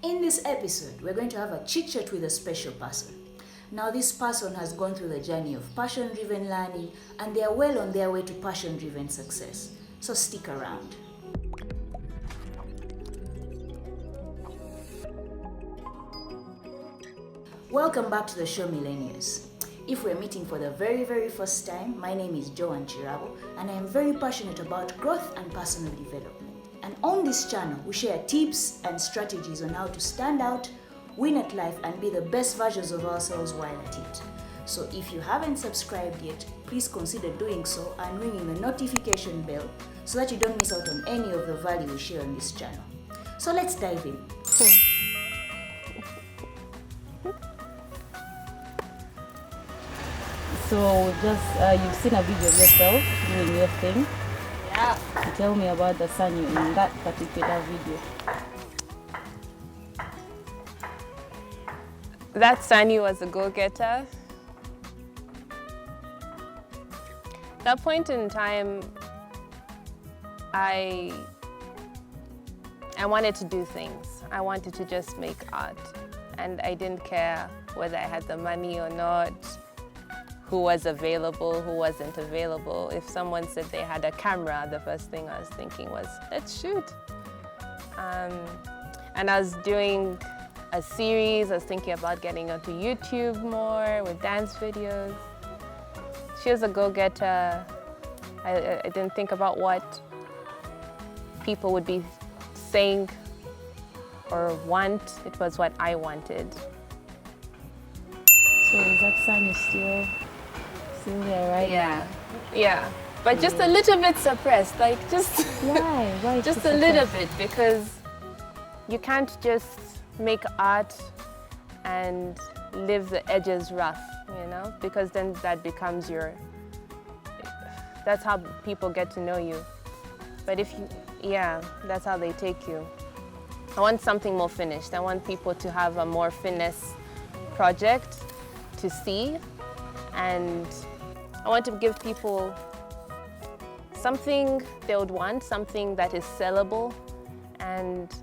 In this episode, we're going to have a chit-chat with a special person. Now, this person has gone through the journey of passion-driven learning, and they are well on their way to passion-driven success. So stick around. Welcome back to the show, Millennials. If we're meeting for the very first time, my name is Joan Chirabo, and I am very passionate about growth and personal development. And on this channel, we share tips and strategies on how to stand out, win at life, and be the best versions of ourselves while at it. So if you haven't subscribed yet, please consider doing so and ringing the notification bell so that you don't miss out on any of the value we share on this channel. So let's dive in. So just, you've seen a video of yourself doing your thing. Yeah. Tell me about the Sanyu in that particular video. That Sanyu was a go-getter. That point in time, I wanted to do things. I wanted to just make art. And I didn't care whether I had the money or not, who was available, who wasn't available. If someone said they had a camera, the first thing I was thinking was, let's shoot. And I was doing a series. I was thinking about getting onto YouTube more with dance videos. She was a go-getter. I didn't think about what people would be saying or want. It was what I wanted. So is that Sanyu still there, right? Yeah. But just a little bit suppressed, like just Why? just a little bit, because you can't just make art and leave the edges rough, you know? Because then that becomes that's how people get to know you. But that's how they take you. I want something more finished. I want people to have a more finesse project to see, and I want to give people something they would want, something that is sellable, and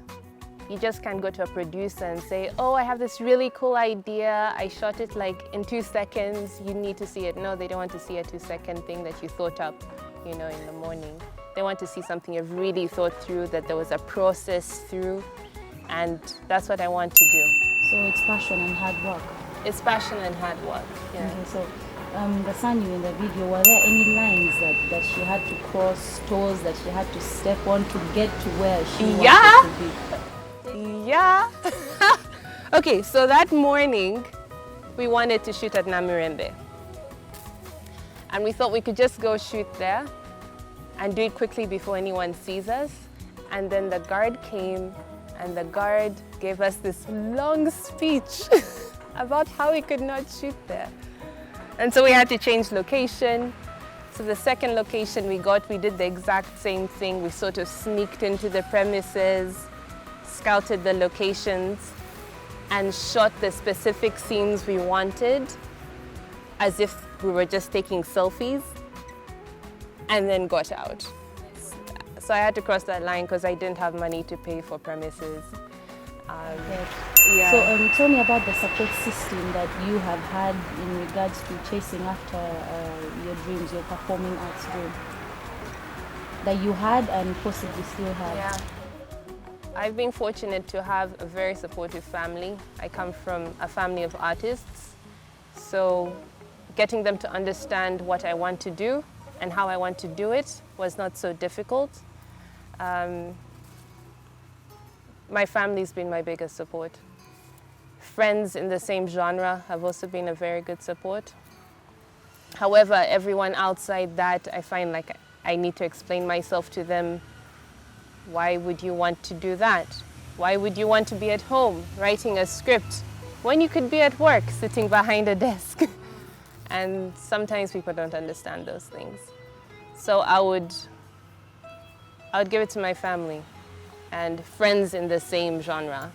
you just can't go to a producer and say, oh, I have this really cool idea, I shot it like in 2 seconds, you need to see it. No, they don't want to see a 2-second thing that you thought up, in the morning. They want to see something you've really thought through, that there was a process through, and that's what I want to do. So it's passion and hard work. It's passion and hard work, yeah. Okay, so the Sanyu in the video, were there any lines that she had to cross, toes that she had to step on to get to where she wanted to be? Yeah. Okay, so that morning, we wanted to shoot at Namirembe. And we thought we could just go shoot there and do it quickly before anyone sees us. And then the guard came, and the guard gave us this long speech about how we could not shoot there. And so we had to change location. So the second location we got, we did the exact same thing. We sort of sneaked into the premises, scouted the locations, and shot the specific scenes we wanted as if we were just taking selfies, and then got out. So I had to cross that line because I didn't have money to pay for premises. Yeah. So tell me about the support system that you have had in regards to chasing after your dreams, your performing arts dream, that you had and possibly still have. Yeah. I've been fortunate to have a very supportive family. I come from a family of artists, so getting them to understand what I want to do and how I want to do it was not so difficult. My family's been my biggest support. Friends in the same genre have also been a very good support. However, everyone outside that, I find like I need to explain myself to them. Why would you want to do that? Why would you want to be at home writing a script when you could be at work sitting behind a desk? And sometimes people don't understand those things. So I would give it to my family and friends in the same genre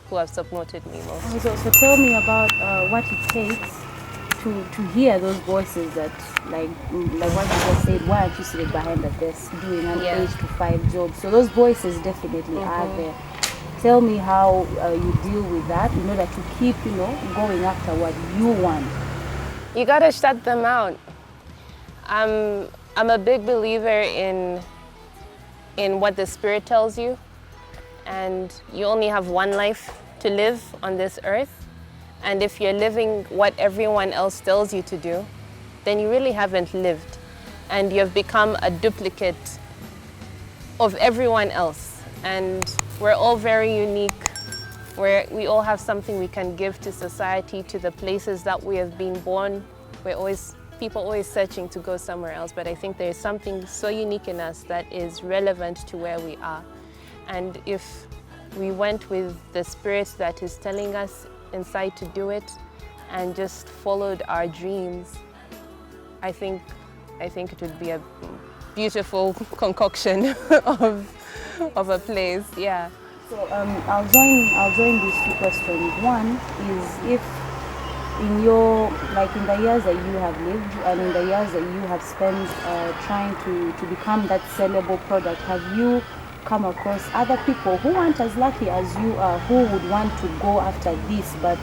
who have supported me most. So tell me about what it takes to hear those voices that, like what you just said, why aren't you sitting behind the desk doing an 8 to 5 job? So those voices definitely are there. Tell me how you deal with that in order to keep, going after what you want. You gotta shut them out. I'm a big believer in what the Spirit tells you, and you only have one life to live on this earth. And if you're living what everyone else tells you to do, then you really haven't lived, and you've become a duplicate of everyone else. And we're all very unique. We all have something we can give to society, to the places that we have been born. People always searching to go somewhere else, but I think there's something so unique in us that is relevant to where we are. And if we went with the Spirit that is telling us inside to do it and just followed our dreams, I think it would be a beautiful concoction of a place. Yeah. So I'll join these two questions. One is, if in the years that you have lived and in the years that you have spent trying to become that sellable product, have you come across other people who aren't as lucky as you are, who would want to go after this, but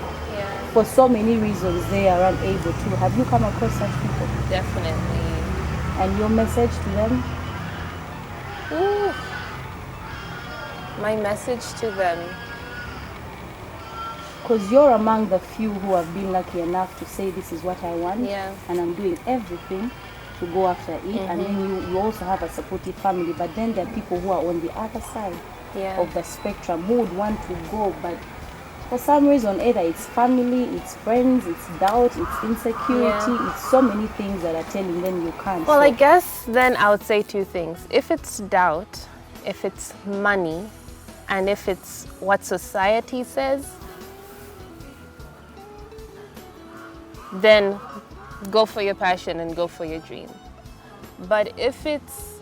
for so many reasons they are unable to? Have you come across such people? Definitely. And your message to them? Ooh. My message to them. Because you're among the few who have been lucky enough to say, this is what I want, Yeah. and I'm doing everything to go after it. And then you also have a supportive family. But then there are people who are on the other side of the spectrum who would want to go, but for some reason, either it's family, it's friends, it's doubt, it's insecurity, it's so many things that are telling them you can't. Well, I guess then I would say two things. If it's doubt, if it's money, and if it's what society says, then go for your passion and go for your dream. But if it's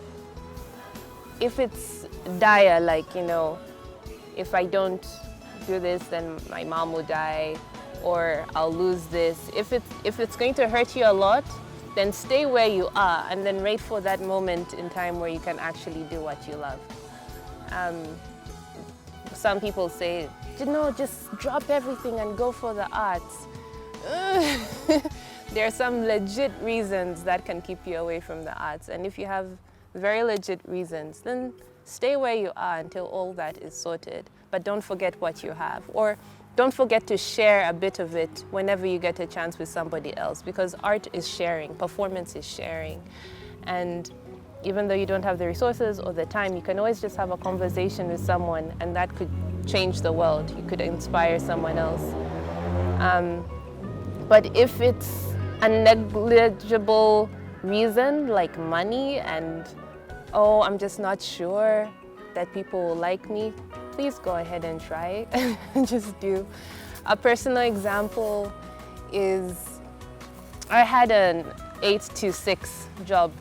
dire, like, if I don't do this, then my mom will die, or I'll lose this. If it's going to hurt you a lot, then stay where you are and then wait for that moment in time where you can actually do what you love. Some people say, just drop everything and go for the arts. There are some legit reasons that can keep you away from the arts, and if you have very legit reasons, then stay where you are until all that is sorted. But don't forget what you have, or don't forget to share a bit of it whenever you get a chance with somebody else, because art is sharing, performance is sharing. And even though you don't have the resources or the time, you can always just have a conversation with someone, and that could change the world. You could inspire someone else. But if it's a negligible reason like money and, I'm just not sure that people will like me, please go ahead and try it and just do. A personal example is I had an 8 to 6 job.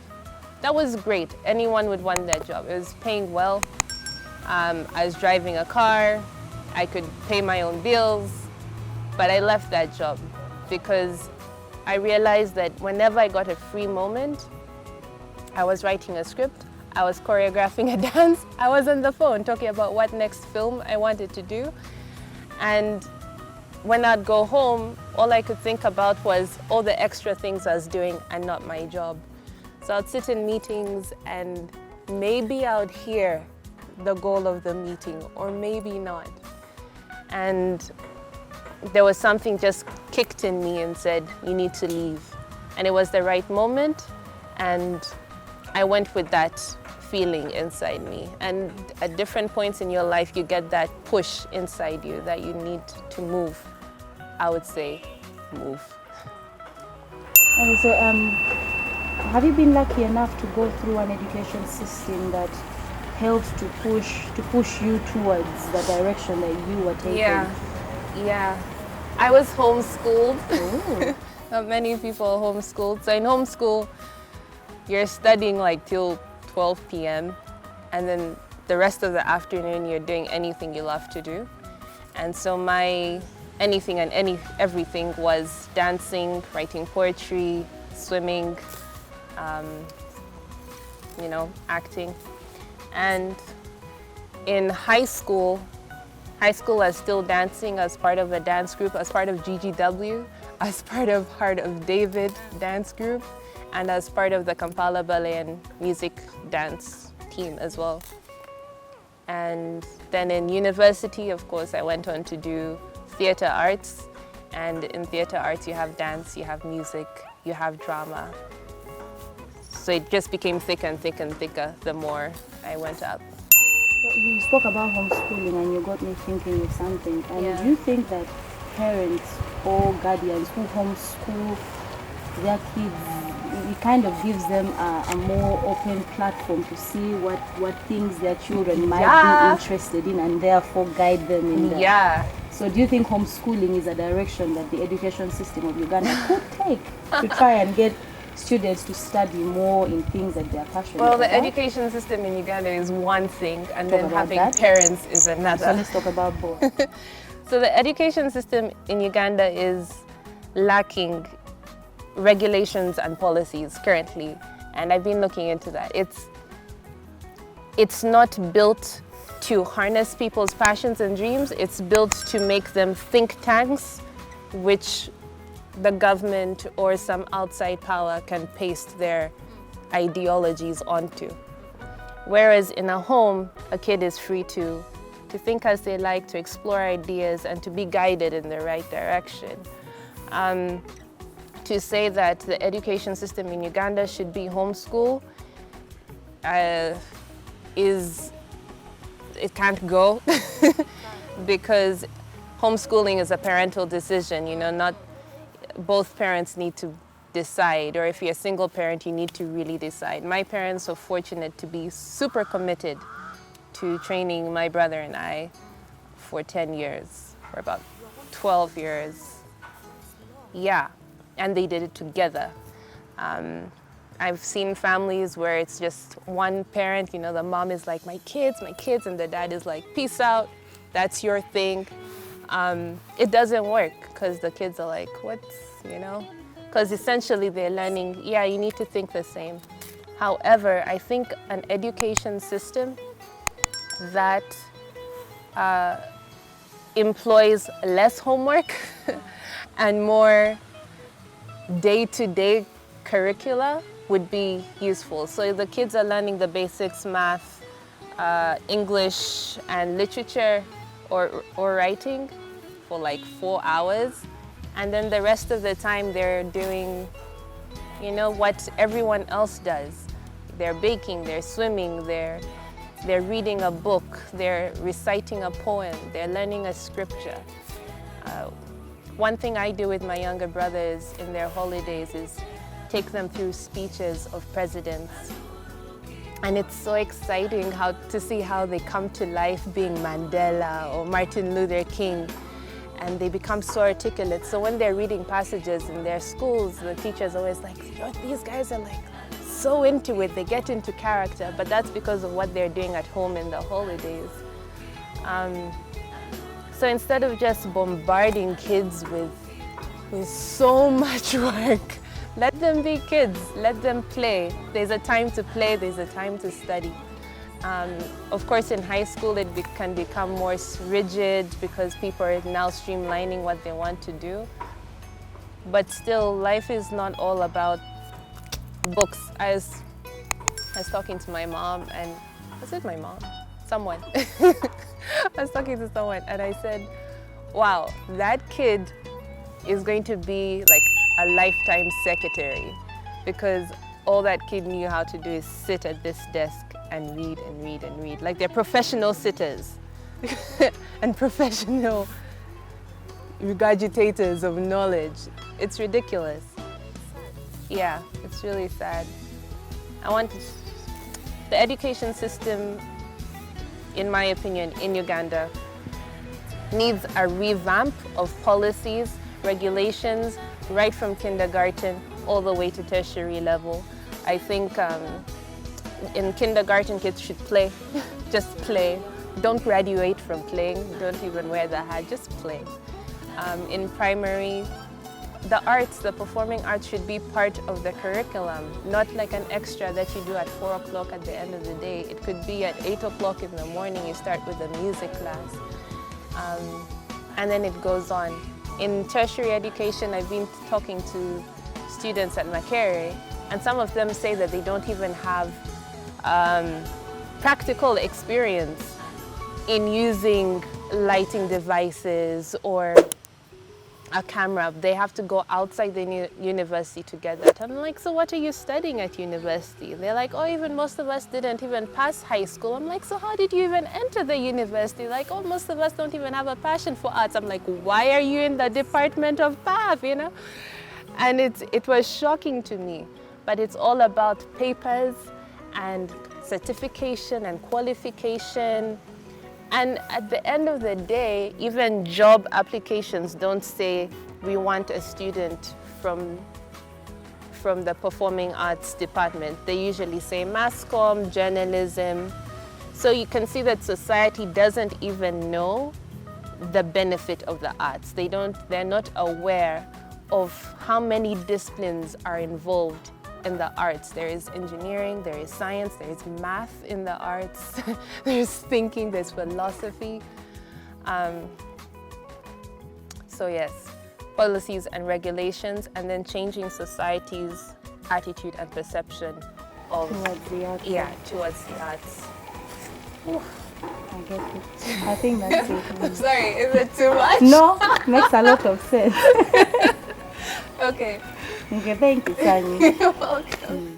That was great. Anyone would want that job. It was paying well. I was driving a car. I could pay my own bills. But I left that job because I realized that whenever I got a free moment, I was writing a script, I was choreographing a dance, I was on the phone talking about what next film I wanted to do. And when I'd go home, all I could think about was all the extra things I was doing and not my job. So I'd sit in meetings and maybe I would hear the goal of the meeting, or maybe not. And there was something just kicked in me and said, you need to leave. And it was the right moment, and I went with that feeling inside me. And at different points in your life, you get that push inside you that you need to move. I would say, move. And so, have you been lucky enough to go through an education system that helped to push you towards the direction that you were taking? Yeah. I was homeschooled. Not many people are homeschooled. So in homeschool, you're studying like till 12 p.m. and then the rest of the afternoon you're doing anything you love to do. And so my anything and everything was dancing, writing poetry, swimming, acting. And in high school, high school, I was still dancing as part of a dance group, as part of GGW, as part of Heart of David dance group, and as part of the Kampala Ballet and Music dance team as well. And then in university, of course, I went on to do theater arts. And in theater arts, you have dance, you have music, you have drama. So it just became thicker and thicker and thicker the more I went up. You spoke about homeschooling and you got me thinking of something. And Yeah. do you think that parents or guardians who homeschool their kids, it kind of gives them a more open platform to see what things their children might Yeah. be interested in and therefore guide them in that? Yeah. So do you think homeschooling is a direction that the education system of Uganda could take to try and get students to study more in things that they're passionate Well, about? the education system in Uganda is one thing, and Talk then about having that. parents is So another. let's talk about both. So the education system in Uganda is lacking regulations and policies currently, and I've been looking into that. It's not built to harness people's passions and dreams. It's built to make them think tanks, which the government or some outside power can paste their ideologies onto. Whereas in a home, a kid is free to think as they like, to explore ideas, and to be guided in the right direction. To say that the education system in Uganda should be homeschool it can't go because homeschooling is a parental decision, not both parents need to decide, or if you're a single parent, you need to really decide. My parents were fortunate to be super committed to training my brother and I for 10 years, for about 12 years. Yeah, and they did it together. I've seen families where it's just one parent, the mom is like, my kids, and the dad is like, peace out, that's your thing. It doesn't work because the kids are like, because essentially they're learning, yeah, you need to think the same. However, I think an education system that employs less homework and more day-to-day curricula would be useful. So the kids are learning the basics, math, English, and literature or writing for like 4 hours. And then the rest of the time they're doing, what everyone else does. They're baking, they're swimming, they're reading a book, they're reciting a poem, they're learning a scripture. One thing I do with my younger brothers in their holidays is take them through speeches of presidents. And it's so exciting to see how they come to life being Mandela or Martin Luther King, and they become so articulate. So when they're reading passages in their schools, the teacher's always like, these guys are like so into it, they get into character, but that's because of what they're doing at home in the holidays. So instead of just bombarding kids with so much work, let them be kids, let them play. There's a time to play, there's a time to study. Of course, in high school, it can become more rigid because people are now streamlining what they want to do. But still, life is not all about books. I was talking to my mom, and was it my mom? Someone. I was talking to someone, and I said, wow, that kid is going to be like a lifetime secretary, because all that kid knew how to do is sit at this desk and read and read and read. Like, they're professional sitters and professional regurgitators of knowledge. It's ridiculous. Yeah, it's really sad. The education system, in my opinion, in Uganda, needs a revamp of policies, regulations, right from kindergarten all the way to tertiary level. I think in kindergarten, kids should play, just play. Don't graduate from playing, don't even wear the hat, just play. In primary, the arts, the performing arts should be part of the curriculum, not like an extra that you do at 4 o'clock at the end of the day. It could be at 8 o'clock in the morning, you start with a music class. and then it goes on. In tertiary education, I've been talking to students at Makerere, and some of them say that they don't even have practical experience in using lighting devices or a camera. They have to go outside the university to get that. I'm like, so what are you studying at university? They're like, oh, even most of us didn't even pass high school. I'm like, so how did you even enter the university? Like, oh, most of us don't even have a passion for arts. I'm like, why are you in the department of PAF, you know? And it was shocking to me, but it's all about papers and certification and qualification. And at the end of the day, even job applications don't say we want a student from the performing arts department. They usually say mass comm, journalism. So you can see that society doesn't even know the benefit of the arts. They're not aware of how many disciplines are involved in the arts. There is engineering, there is science, there is math in the arts, there's thinking, there's philosophy. So yes, policies and regulations, and then changing society's attitude and perception of Towards the arts. Yeah, towards the arts. I get it. I think that's it. Sorry, is it too much? No, makes a lot of sense. Okay. Okay, thank you, Sanyu. You're welcome.